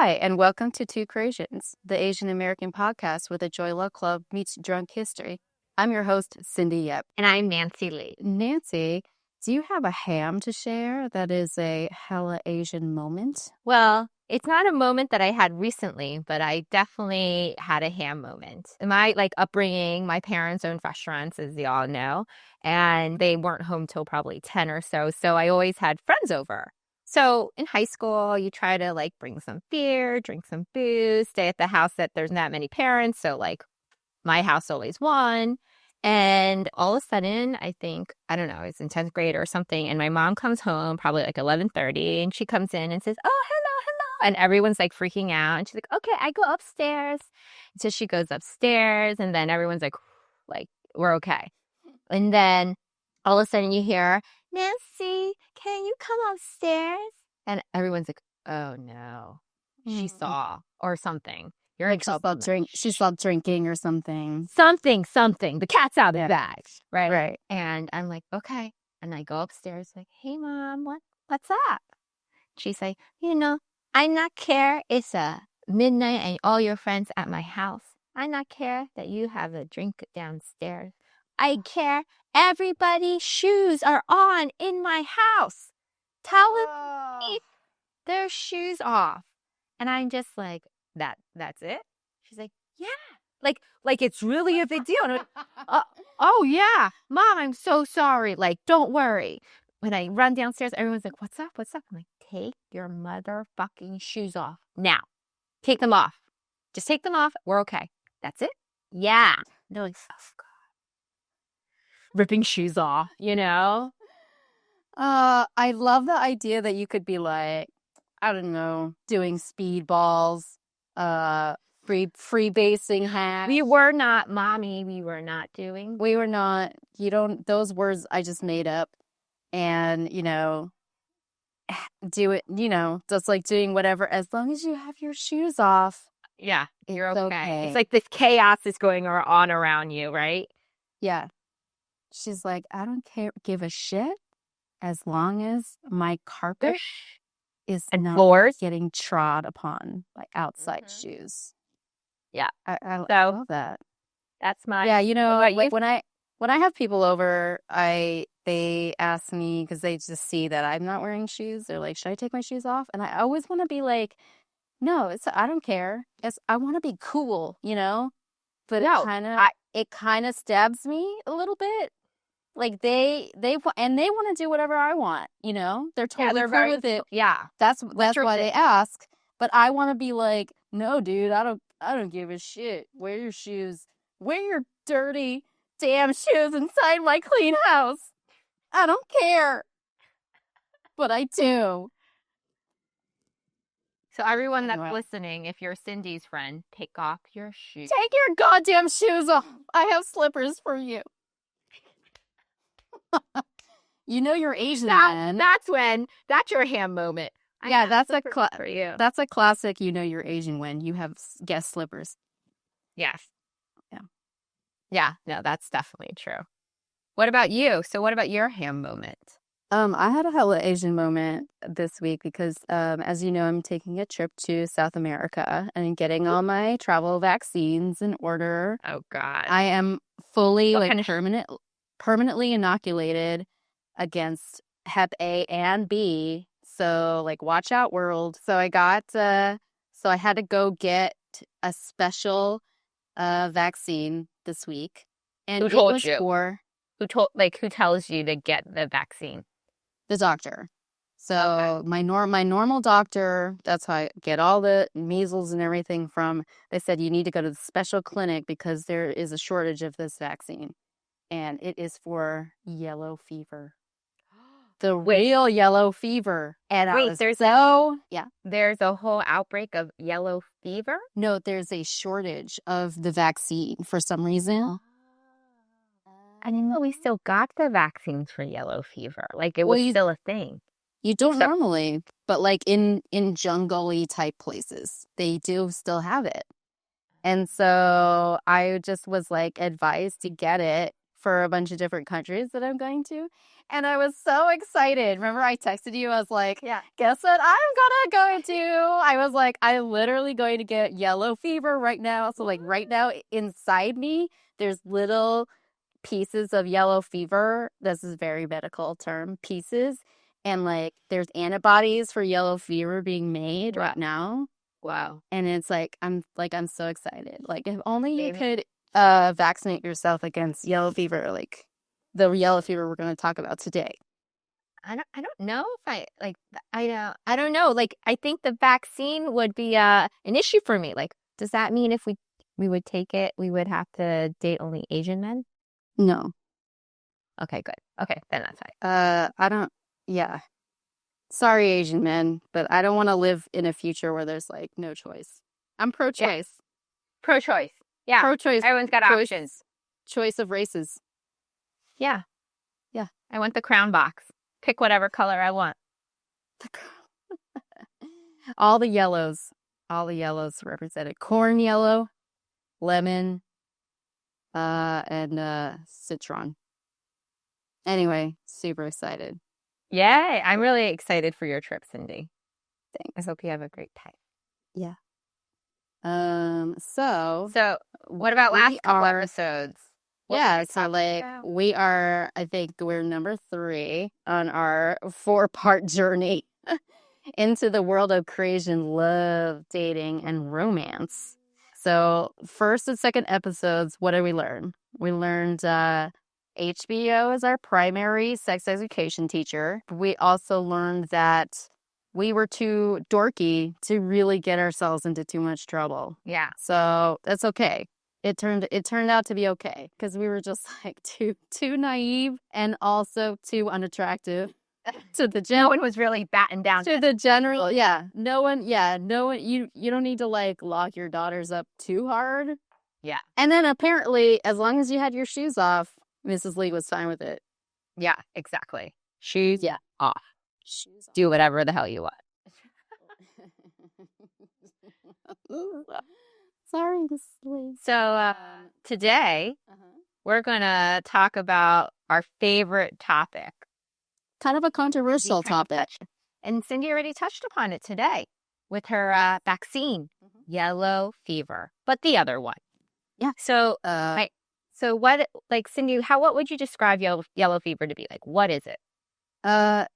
Hi, and welcome to Two Crasians, the Asian American podcast where the Joy Luck Club meets drunk history. I'm your host, Cindy Yep. And I'm Nancy Lee. Nancy, do you have a ham to share that is a hella Asian moment? Well, it's not a moment that I had recently, but I definitely had a ham moment. In my upbringing, my parents owned restaurants, as you all know, and they weren't home till probably 10 or so. So I always had friends over. So in high school, you try to bring some beer, drink some booze, stay at the house that there's not many parents. So my house always won. And all of a sudden, I don't know, it's in 10th grade or something. And my mom comes home probably 11:30 and she comes in and says, "Oh, hello." And everyone's freaking out. And she's like, "Okay, I go upstairs." So she goes upstairs and then everyone's like, we're okay. And then all of a sudden you hear, "Nancy, can you come upstairs?" And everyone's like, "Oh no, she saw or something." You're in trouble. She stopped drinking or something. Something. The cat's out of the bag. Right. And I'm like, okay. And I go upstairs like, "Hey, Mom, what's up?" She's like, "I not care it's midnight and all your friends at my house. I not care that you have a drink downstairs. I care everybody's shoes are on in my house. Tell them to keep their shoes off." And I'm just like, that's it? She's like, "Yeah." Like it's really a big deal. And I'm like, "Oh yeah, Mom, I'm so sorry. Don't worry." When I run downstairs, everyone's like, "What's up? What's up?" I'm like, "Take your motherfucking shoes off now. Take them off. Just take them off. We're okay." "That's it?" "Yeah." They're like, "Oh God." Ripping shoes off, I love the idea that you could be I don't know, doing speedballs, freebasing hacks. We were not, Mommy. We were not doing. We were not. Those words I just made up. And, do it, just doing whatever, as long as you have your shoes off. Yeah, you're okay. It's like this chaos is going on around you, right? Yeah. She's like, "I don't give a shit as long as my carpet is not floors getting trod upon by outside shoes." Yeah. I love that. That's my... Yeah, when I have people over, they ask me, because they just see that I'm not wearing shoes. They're like, "Should I take my shoes off?" And I always want to be like, "No, I don't care. I want to be cool, But it kind of stabs me a little bit. They want to do whatever I want, They're totally cool with it. Yeah, that's why they ask. But I want to be like, "No, dude, I don't give a shit. Wear your shoes. Wear your dirty damn shoes inside my clean house. I don't care." But I do. So everyone that's listening, if you're Cindy's friend, take off your shoes. Take your goddamn shoes off. I have slippers for you. You're Asian, man. That's your ham moment. Yeah, that's for you. That's a classic. You're Asian when you have guest slippers. Yes. Yeah. Yeah. No, that's definitely true. What about you? So, what about your ham moment? I had a hella Asian moment this week because, as you know, I'm taking a trip to South America and getting all my travel vaccines in order. Oh God! I am fully permanently inoculated against Hep A and B. So watch out, world. So I had to go get a special vaccine this week. And who told you? Who tells you to get the vaccine? The doctor. So okay. my normal doctor, that's how I get all the measles and everything from. They said you need to go to the special clinic because there is a shortage of this vaccine. And it is for yellow fever. The real yellow fever. And there's a whole outbreak of yellow fever? No, there's a shortage of the vaccine for some reason. I didn't know we still got the vaccines for yellow fever. It was still a thing. You don't normally, but in jungle-y type places, they do still have it. And so I just was advised to get it for a bunch of different countries that I'm going to. And I was so excited. Remember, I texted you. I was like, Yeah. guess what I'm gonna go to? I was like, I'm literally going to get yellow fever right now. So, like, right now inside me, there's little pieces of yellow fever. This is a very medical term, pieces. And, like, there's antibodies for yellow fever being made right now. Wow. And it's like, I'm so excited. Like, if only you Maybe. could vaccinate yourself against yellow fever, like the yellow fever we're going to talk about today. I don't know if I don't know. Like, I think the vaccine would be an issue for me. Like, does that mean if we would take it, we would have to date only Asian men? No. Okay, good. Okay, then that's fine. I don't, yeah. Sorry, Asian men, but I don't want to live in a future where there's like no choice. I'm pro-choice. Pro-choice. Yeah. Pro-choice. Everyone's got choice, options. Choice of races. Yeah. Yeah. I want the crown box. Pick whatever color I want. All the yellows represented. Corn yellow, lemon, and citron. Anyway, super excited. Yay. I'm really excited for your trip, Cindy. Thanks. I hope you have a great time. Yeah. So what about last couple are- episodes? So like I think we're number 3 on our 4-part journey into the world of Crasian love, dating, and romance. So first and second episodes, what did we learn? We learned HBO is our primary sex education teacher. We also learned that we were too dorky to really get ourselves into too much trouble. Yeah. So that's okay. It turned out to be okay because we were just like too naive and also too unattractive to the No one was really batting down to the general. Yeah, no one. You don't need to like lock your daughters up too hard. Yeah. And then apparently, as long as you had your shoes off, Mrs. Lee was fine with it. Yeah, exactly. Shoes off. Shoes off. Do whatever the hell you want. Sorry, Mrs. Lee. So today we're going to talk about our favorite topic. Kind of a controversial topic. And Cindy already touched upon it today with her vaccine, yellow fever, but the other one. Yeah. So, so what, like, Cindy, what would you describe yellow fever to be? Like, what is it?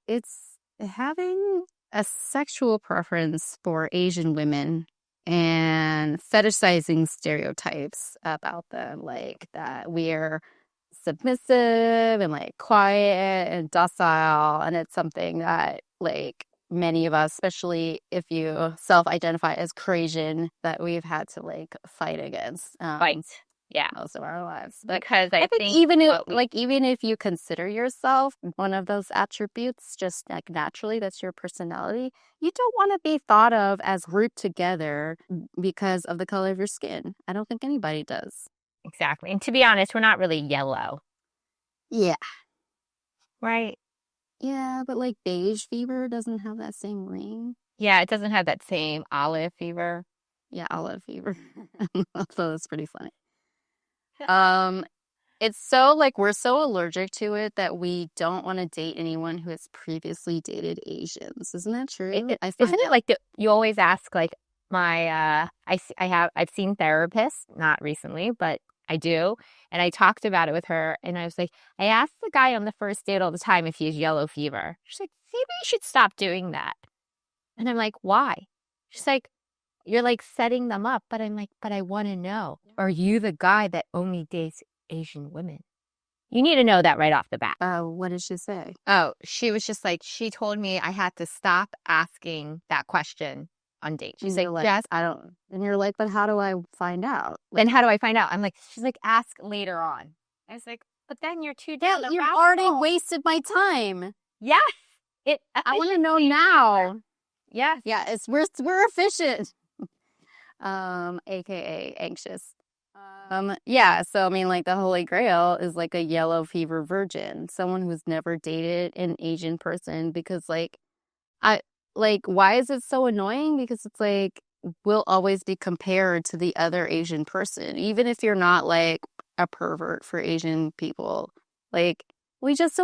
It's having a sexual preference for Asian women and fetishizing stereotypes about them, like that we're submissive and like quiet and docile, and it's something that like many of us, especially if you self-identify as Crasian, that we've had to like fight against most of our lives. But Because I think even if you consider yourself one of those attributes, just like naturally, that's your personality, you don't want to be thought of as grouped together because of the color of your skin. I don't think anybody does. Exactly. And to be honest, we're not really yellow. Yeah. Right? Yeah, but like beige fever doesn't have that same ring. Yeah, it doesn't have that same olive fever. Yeah, olive fever. So that's pretty funny. It's so like we're so allergic to it that we don't want to date anyone who has previously dated Asians. Isn't that true? Isn't it like you always ask like I've seen therapists, not recently, but I do. And I talked about it with her and I was like, I asked the guy on the first date all the time if he has yellow fever. She's like, maybe you should stop doing that. And I'm like, why? She's like, you're like setting them up. But I'm like, but I want to know. Are you the guy that only dates Asian women? You need to know that right off the bat. What did she say? Oh, she was just like, she told me I had to stop asking that question on dates. She's like, yes, I don't. And you're like, but how do I find out? Then how do I find out? I'm like, she's like, ask later on. I was like, but then you're too down the You've rabbit already hole. wasted my time. Yes. I want to know now. Yes. Yeah, we're efficient. AKA anxious. Yeah, so I mean like the Holy Grail is like a yellow fever virgin, someone who's never dated an Asian person, because why is it so annoying? Because it's like we'll always be compared to the other Asian person, even if you're not like a pervert for Asian people. Like we just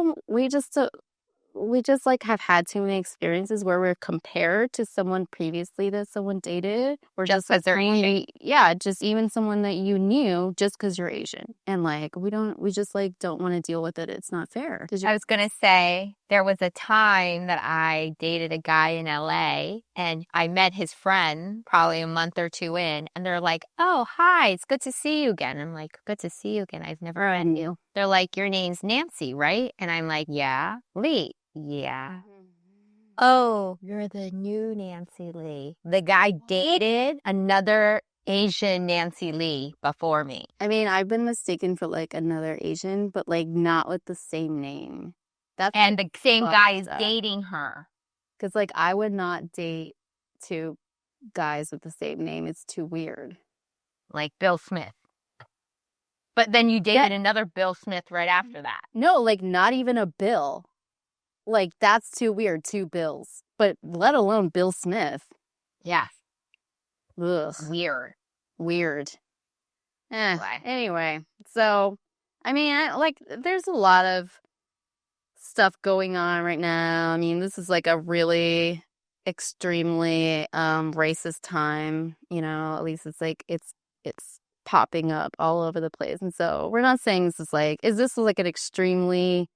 like have had too many experiences where we're compared to someone previously that someone dated, or Just just like because they're Asian. yeah, just even someone that you knew just because you're Asian. And like we just like don't want to deal with it. It's not fair. I was going to say there was a time that I dated a guy in LA and I met his friend probably a month or two in, and they're like, "Oh, hi, it's good to see you again." I'm like, "Good to see you again. I've never met you." They're like, "Your name's Nancy, right?" And I'm like, "Yeah." "Lee." "Yeah." "Oh, you're the new Nancy Lee." The guy dated another Asian Nancy Lee before me. I mean, I've been mistaken for like another Asian, but like not with the same name. That's And the same guy is fucked up. dating her. Because like I would not date two guys with the same name. It's too weird. Like Bill Smith. But then you Yeah, dated another Bill Smith right after that. no, like not even a Bill. Like that's too weird. Two Bills, but let alone Bill Smith. Yeah. Ugh, Weird. weird. Why? Anyway, so I mean, like there's a lot of stuff going on right now. I mean, this is like a really extremely racist time, at least it's like it's popping up all over the place. And so we're not saying is this like an extremely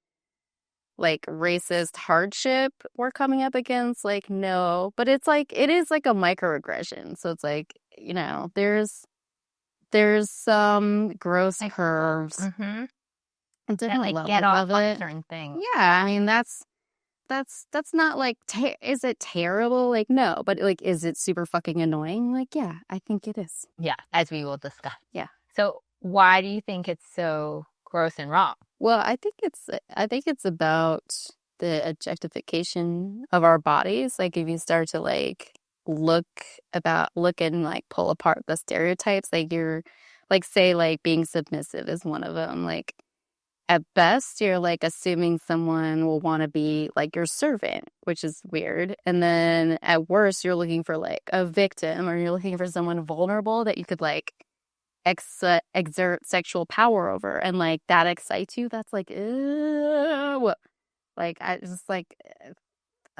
like racist hardship we're coming up against? Like no, but it's like it is like a microaggression. So it's like, there's some gross Like, curves. mm-hmm. That Different like get levels off of on it. certain things. Yeah, I mean that's not like is it terrible? Like no, but like is it super fucking annoying? Like yeah, I think it is. Yeah, as we will discuss. Yeah. So why do you think it's so gross and wrong? Well, I think it's about the objectification of our bodies. Like if you start to like look and like pull apart the stereotypes, like you're like say like being submissive is one of them. Like at best, you're like assuming someone will want to be like your servant, which is weird. And then at worst, you're looking for like a victim, or you're looking for someone vulnerable that you could like exert sexual power over. And like that excites you. That's like, ew. Like, I just like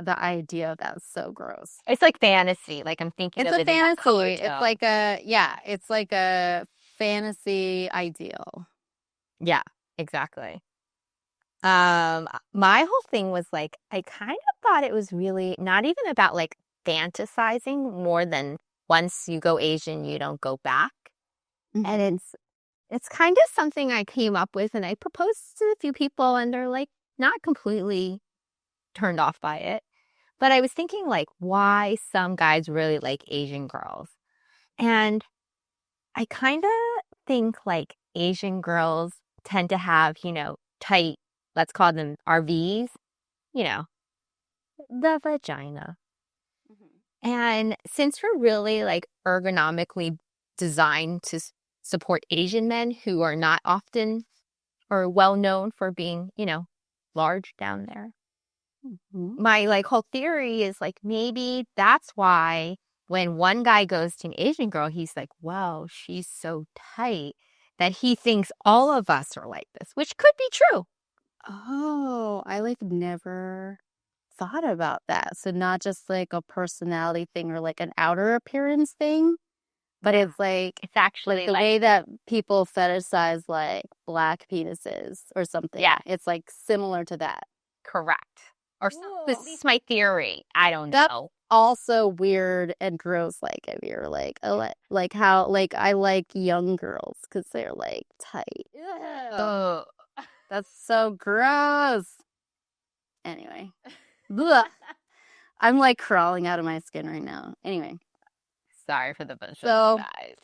the idea of that is so gross. It's like fantasy. Like I'm thinking It's of a it in that fantasy. It's cocktail. like it's like a fantasy ideal. Yeah, exactly. My whole thing was like, I kind of thought it was really not even about like fantasizing more than once you go Asian, you don't go back. And it's kind of something I came up with, and I proposed to a few people and they're like not completely turned off by it. But I was thinking like why some guys really like Asian girls. And I kind of think like Asian girls tend to have, tight, let's call them RVs, you know, the vagina. And since we're really like ergonomically designed to support Asian men who are not often or well known for being, large down there, my like whole theory is like maybe that's why when one guy goes to an Asian girl, he's like, wow, she's so tight, that he thinks all of us are like this, which could be true. Oh, I like never thought about that. So not just like a personality thing or like an outer appearance thing, but it's like It's actually the like, way that people fetishize like black penises or something. yeah, It's like similar to that. correct. Or so, at Whoa. least my theory. I don't That's know. also weird and gross. Like if you're like, oh, like how like I like young girls because they're like tight. Ugh. That's so gross. Anyway, Blech. I'm like crawling out of my skin right now. Anyway, Sorry for the so visual, guys.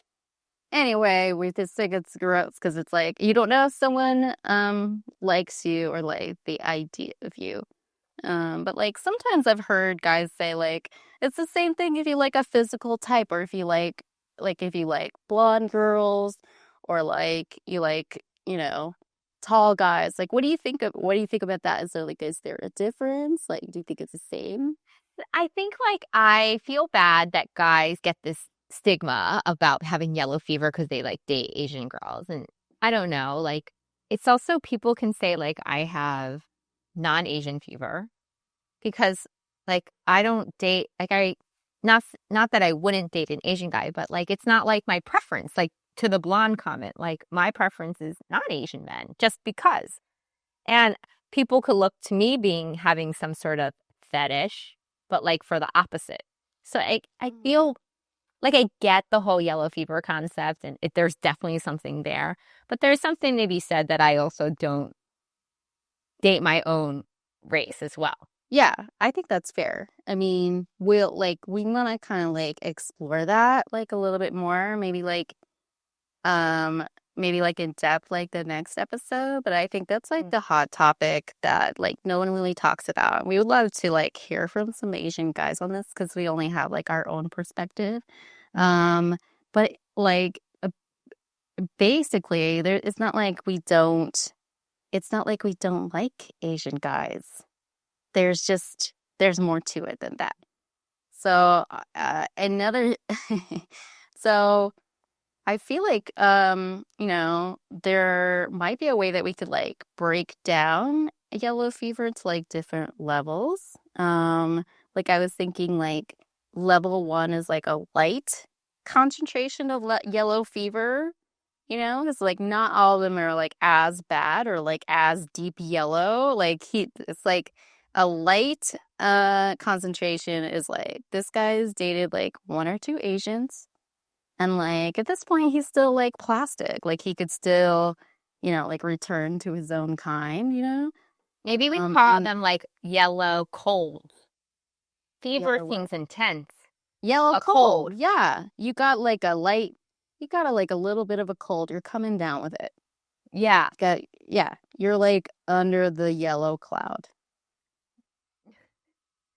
anyway, we just think it's gross because it's like you don't know if someone likes you or like the idea of you. But like sometimes I've heard guys say like it's the same thing if you like a physical type, or if you like if you like blonde girls, or like you like, tall guys. Like what do you think about that? Is there a difference? Like do you think it's the same? I think like I feel bad that guys get this stigma about having yellow fever because they like date Asian girls. And I don't know. Like, it's also people can say, like, I have non-Asian fever because, like, I don't date, like, not that I wouldn't date an Asian guy, but like, it's not like my preference. Like, to the blonde comment, like, my preference is not Asian men just because. And people could look to me being having some sort of fetish, but like for the opposite. So I feel like I get the whole yellow fever concept, and there's definitely something there. But there's something to be said that I also don't date my own race as well. Yeah, I think that's fair. I mean, we want to kind of like explore that like a little bit more, um maybe like in depth like the next episode, but I think that's like Mm. the hot topic that like no one really talks about. We would love to like hear from some Asian guys on this because we only have like our own perspective. Um, but like basically there it's not like we don't like Asian guys. There's more to it than that. So another so I feel like there might be a way that we could like break down yellow fever to like different levels. Like I was thinking like level 1 is like a light concentration of yellow fever, because like not all of them are like as bad or like as deep yellow. It's like a light concentration is like this guy's dated like one or two Asians, and like at this point he's still like plastic. Like he could still, like return to his own kind. Maybe we call And them like yellow cold. Fever yellow seems intense. yellow A cold. cold. Yeah. You got a like a little bit of a cold. You're coming down with it. Yeah, Yeah, you're like under the yellow cloud.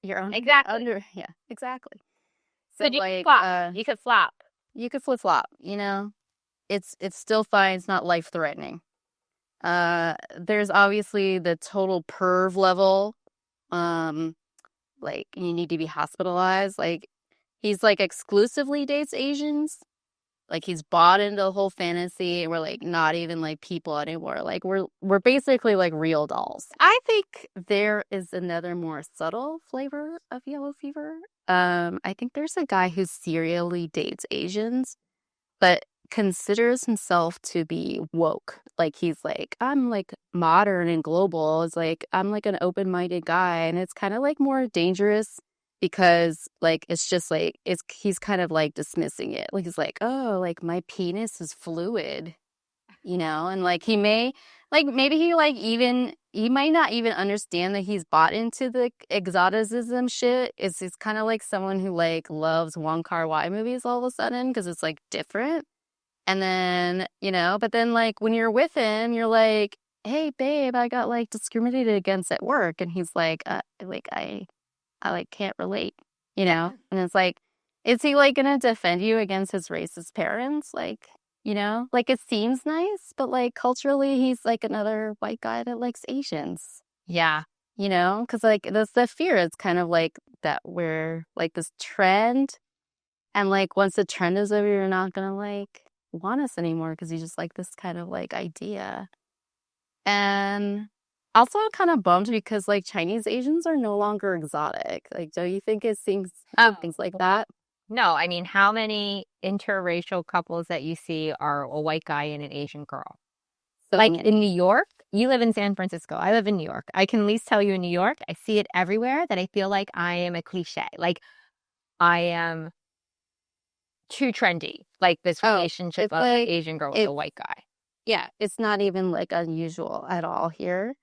You're exactly. under, yeah, exactly. So So you could like flop. You could flop. you could flip-flop. It's still fine. It's not life-threatening. There's obviously the total perv level. Um, like you need to be hospitalized. Like he's like exclusively dates Asians. Like he's bought into the whole fantasy, and we're like not even like people anymore. Like we're basically like real dolls. I think there is another more subtle flavor of yellow fever. I think there's a guy who serially dates Asians, but considers himself to be woke. Like he's like, I'm like modern and global. It's like I'm like an open-minded guy, and it's kind of like more dangerous because like it's just like he's kind of like dismissing it. Like he's like, "Oh, like my penis is fluid." And like he may like maybe he might not even understand that he's bought into the exoticism shit. It's kind of like someone who like loves Wong Kar-wai movies all of a sudden because it's like different. And then, but then like when you're with him, you're like, "Hey babe, I got like discriminated against at work." And he's like, I like can't relate. And it's like, is he like gonna defend you against his racist parents? Like it seems nice, but like culturally he's like another white guy that likes Yeah. Asians. Because like that's the fear. It's kind of like that we're like this trend, and like once the trend is over, you're not gonna like want us anymore because you just like this kind of like idea. And also kind of bummed because like Chinese Asians are no longer exotic. Like, don't you think it seems Oh, things like that? no. I mean, how many interracial couples that you see are a white guy and an Asian girl? So Like many. in New York, you live in San Francisco. I live in New York. I can at least tell you in New York, I see it everywhere that I feel like I am a cliche. Like I am too trendy. Like this Oh, relationship it's of an like Asian girl with a it. white guy. Yeah, it's not even like unusual at all here.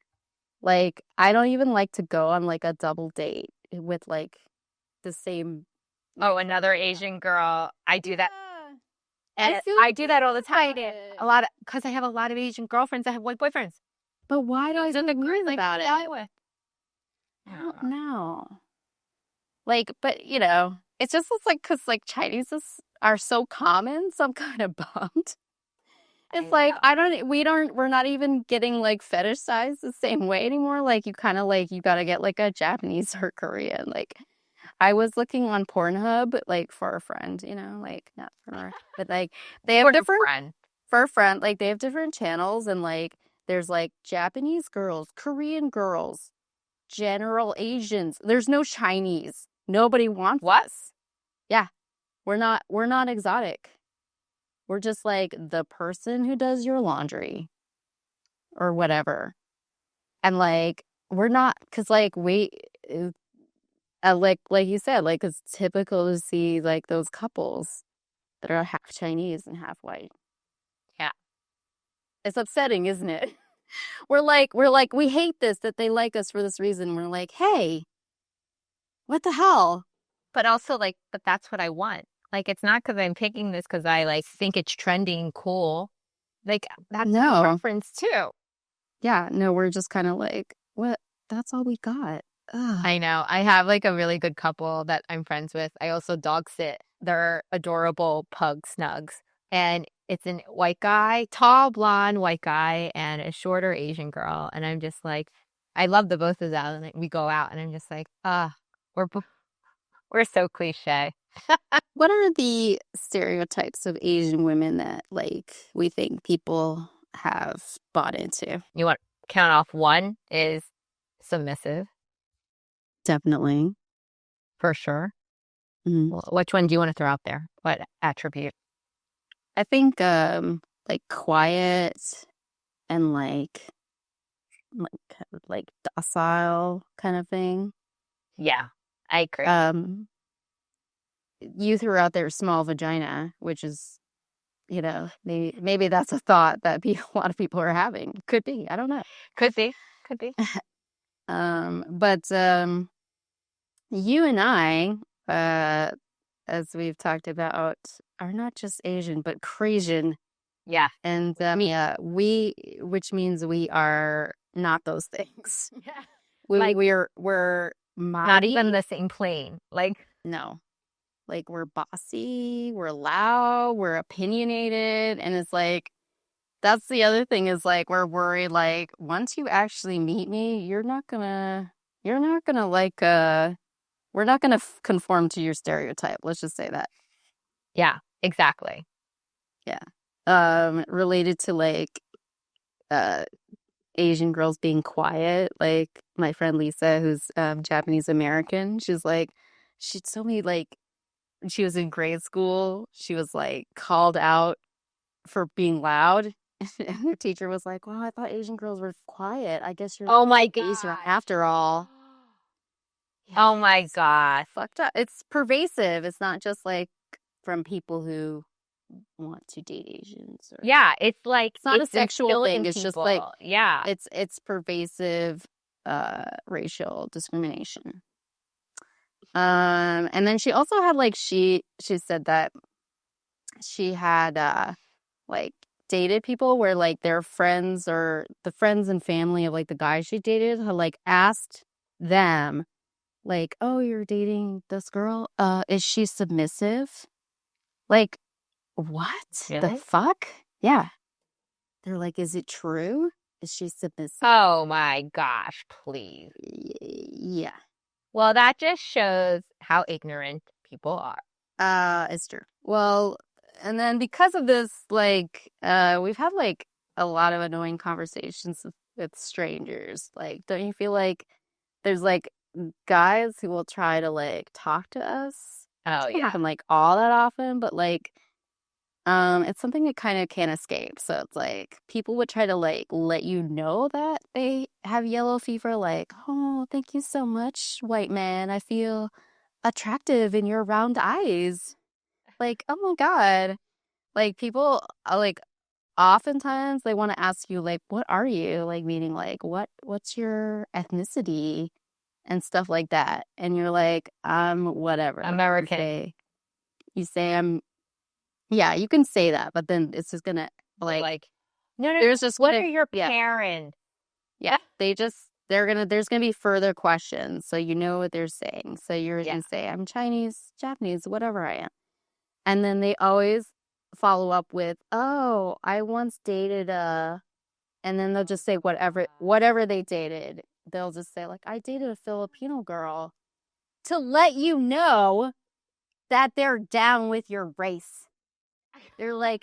Like, I don't even like to go on like a double date with like the same. Oh, another Asian girl. I do that. Yeah, I And feel I do that all the time. about it. A lot of because I have a lot of Asian girlfriends that have white boyfriends. But why do I Don't agree feel about it? with. I don't know. Like, but it's like because like are so common, so I'm kind of bummed. I It's know. like we're not even getting like fetishized the same way anymore. Like you kind of like you gotta get like a Japanese or Korean. Like I was looking on Pornhub like for a friend, like not for, but like they have For a different friend. for friend, like they have different channels and like there's like Japanese girls, Korean girls, general Asians. There's no Chinese. Nobody wants What? us. Yeah, we're not exotic. We're just like the person who does your laundry or whatever. And like we're not cuz like we like you said, like it's typical to see like those couples that are half Chinese and half white. Yeah. It's upsetting, isn't it? We're like we hate this that they like us for this reason. We're like, "Hey, what the hell?" But also like, but that's what I want. Like, it's not because I'm picking this because I like think it's trending cool. Like, that's my No. preference too. Yeah, no, we're just kind of like, "What? That's all we got." Ugh. I know. I have like a really good couple that I'm friends with. I also dog sit. They're adorable pug snugs. And it's a white guy, tall, blonde white guy, and a shorter Asian girl. And I'm just like, I love the both of them. And like, we go out, and I'm just like, we're we're so cliche. What are the stereotypes of Asian women that like we think people have bought into? You want to count off one is submissive Definitely. for sure. Mhm. Which one do you want to throw out there? What attribute? I think like quiet and like docile kind of thing. Yeah, I agree. Um you threw out there small vagina, which is, maybe that's a thought that a lot of people are having. Could be. I don't know. Could be. Could be. But you and I, uh, as we've talked about, are not just Asian, but Crasian. Yeah. And yeah, which means we are not those things. Yeah. We Like, we're not mouthy. even the same plane. Like, No, like we're bossy, we're loud, we're opinionated, and it's like that's the other thing is like we're worried like once you actually meet me, you're not gonna like we're not gonna conform to your stereotype. Let's just say that. yeah, exactly. Yeah. Related to like uh Asian girls being quiet, like my friend Lisa, who's Japanese American, she told me like when she was in grade school, she was like called out for being loud. And her teacher was like, "Well, I thought Asian girls were quiet. I guess you're Oh my Asian gosh. after all." Yeah, Oh my it's gosh. fucked up. It's pervasive. It's not just like from people who want to date Asians or Yeah, it's like it's not a it's sexual instilling thing. in It's just like people. Yeah. it's pervasive racial discrimination. And then she also had like she said that she had like dated people where like their friends or the friends and family of like the guy she dated had like asked them like, "Oh, you're dating this girl? Is she submissive?" Like, what the Really? fuck? Yeah. They're like, "Is it true? Is she submissive?" Oh my gosh, please. Yeah. Well, that just shows how ignorant people are. It's true. Well, and then because of this, like, we've had like a lot of annoying conversations with strangers. Like, don't you feel like there's like guys who will try to like talk to us? Oh, Doesn't yeah. happen like all that often, but like, it's something that kind of can't escape. So it's like people would try to like let you know that they have yellow fever, like, "Oh, thank you so much, white man. I feel attractive in your round eyes." Like, oh my God. Like people like oftentimes they want to ask you like, what are you? Like meaning like what's your ethnicity and stuff like that. And you're like, I'm whatever. American. You say I'm yeah, you can say that, but then it's just gonna They're like like, no, no, no. there's just What gonna are your yeah, parents? yeah. There's gonna be further questions. So you know what they're saying. So you're Yeah. gonna say, I'm Chinese, Japanese, whatever I am. And then they always follow up with, "Oh, I once dated a," and then they'll just say whatever they dated. They'll just say like, "I dated a Filipino girl," to let you know that they're down with your race. They're like,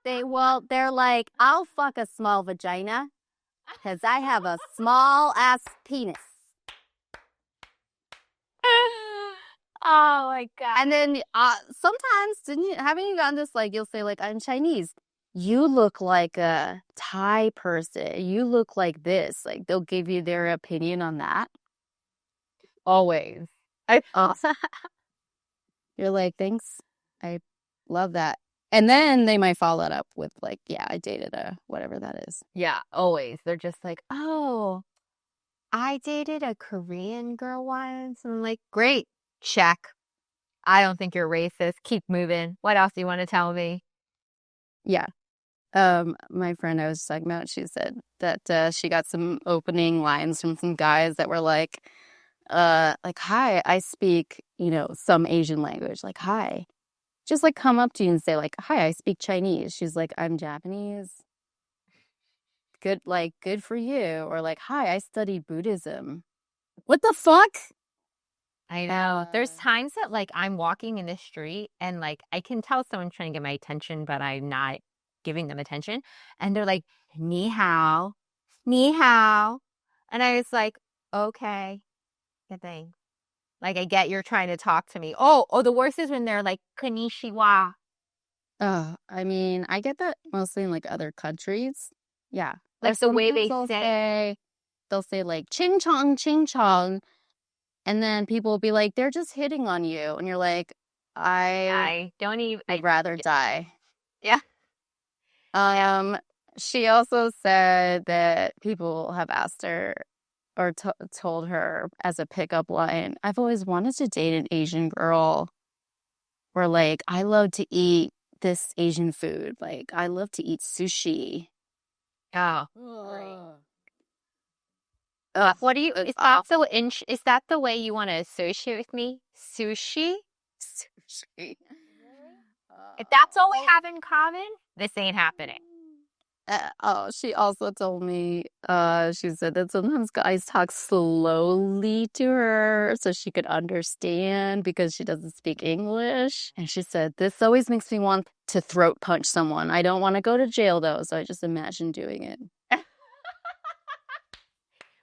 they're like, I'll fuck a small vagina because I have a small ass penis. Oh my God. And then sometimes, haven't you gotten this, like, you'll say, like, I'm Chinese. You look like a Thai person. You look like this. Like, they'll give you their opinion on that. Always. I Oh, you're like, thanks. I love that. And then they might follow it up with, like, yeah, I dated a whatever that is. Yeah, always. They're just like, oh, I dated a Korean girl once. And I'm like, great, check. I don't think you're racist. Keep moving. What else do you want to tell me? Yeah. My friend I was talking about, she said that she got some opening lines from some guys that were like, hi, I speak, some Asian language. Like, hi. Just like come up to you and say, like, hi, I speak Chinese. She's like, I'm Japanese. Good for you. Or like, hi, I studied Buddhism. What the fuck? I know. There's times that like I'm walking in the street and like I can tell someone's trying to get my attention, but I'm not giving them attention. And they're like, ni hao, ni hao. And I was like, okay, good thing. Like I get you're trying to talk to me. Oh, the worst is when they're like, konnichiwa. I mean, I get that mostly in like other countries. Yeah. Or Like the way sometimes they say, they'll say like ching chong, ching chong. And then people will be like, they're just hitting on you. And you're like, I I don't even, would rather die. yeah. Um, she also said that people have asked her or told her as a pickup line, I've always wanted to date an Asian girl. Or like, I love to eat this Asian food. Like, I love to eat sushi. Oh, Ugh. what do you, It's is that so, is that the way you want to associate with me? Sushi? sushi. If that's all we Oh. have in common, this ain't happening. She also told me, she said that sometimes guys talk slowly to her so she could understand because she doesn't speak English. And she said, this always makes me want to throat punch someone. I don't want to go to jail though, so I just imagine doing it.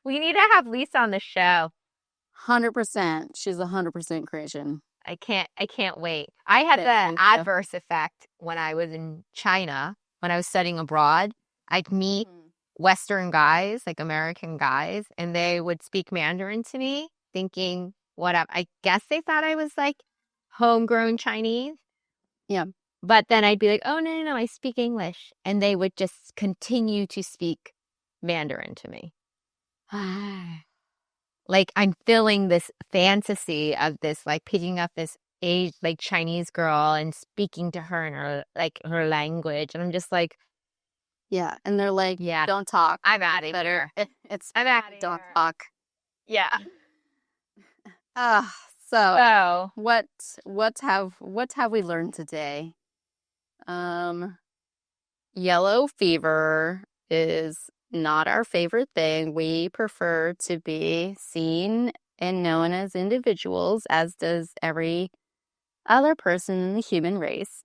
We need to have Lisa on the show. 100%. She's 100% Crasian. I can't wait. I had the Thank you. adverse effect when I was in China, when I was studying abroad. I'd meet Western guys, like American guys, and they would speak Mandarin to me, thinking, what up? I guess they thought I was like homegrown Chinese. Yeah. But then I'd be like, oh, no, no, no, I speak English. And they would just continue to speak Mandarin to me. Like I'm feeling this fantasy of this, like picking up this age, like Chinese girl and speaking to her in her, like her language. And I'm just like, Yeah. And they're like, yeah, don't talk. I'm out It's of better. here. It's I'm out of don't here. talk. Yeah. Ah, so So, what have we learned today? Um, Yellow fever is not our favorite thing. We prefer to be seen and known as individuals, as does every other person in the human race.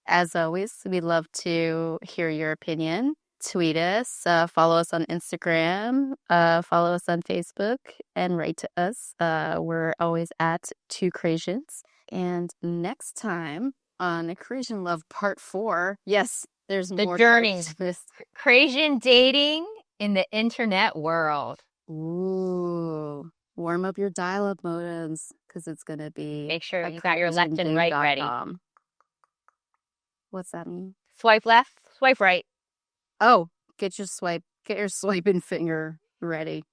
As always, we'd love to hear your opinion. Tweet us, follow us on Instagram, follow us on Facebook, and write to us. We're always at Two Crasians. And next time on Crasian Love Part 4, yes, there's the more journey, parts to this. Crasian dating in the internet world. Ooh, warm up your dial-up modems because it's going to be Make sure at you got your left and right ready. crasiandate.com. What's that mean? Swipe left, swipe right. Oh, get your swiping finger ready.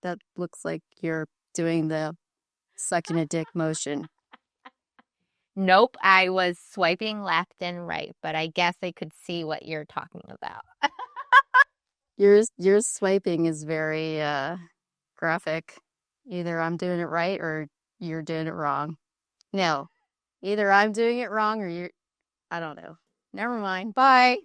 That looks like you're doing the sucking a dick motion. Nope, I was swiping left and right, but I guess I could see what you're talking about. Your swiping is very graphic. Either I'm doing it right or you're doing it wrong. No, either I'm doing it wrong or I don't know. Never mind. Bye.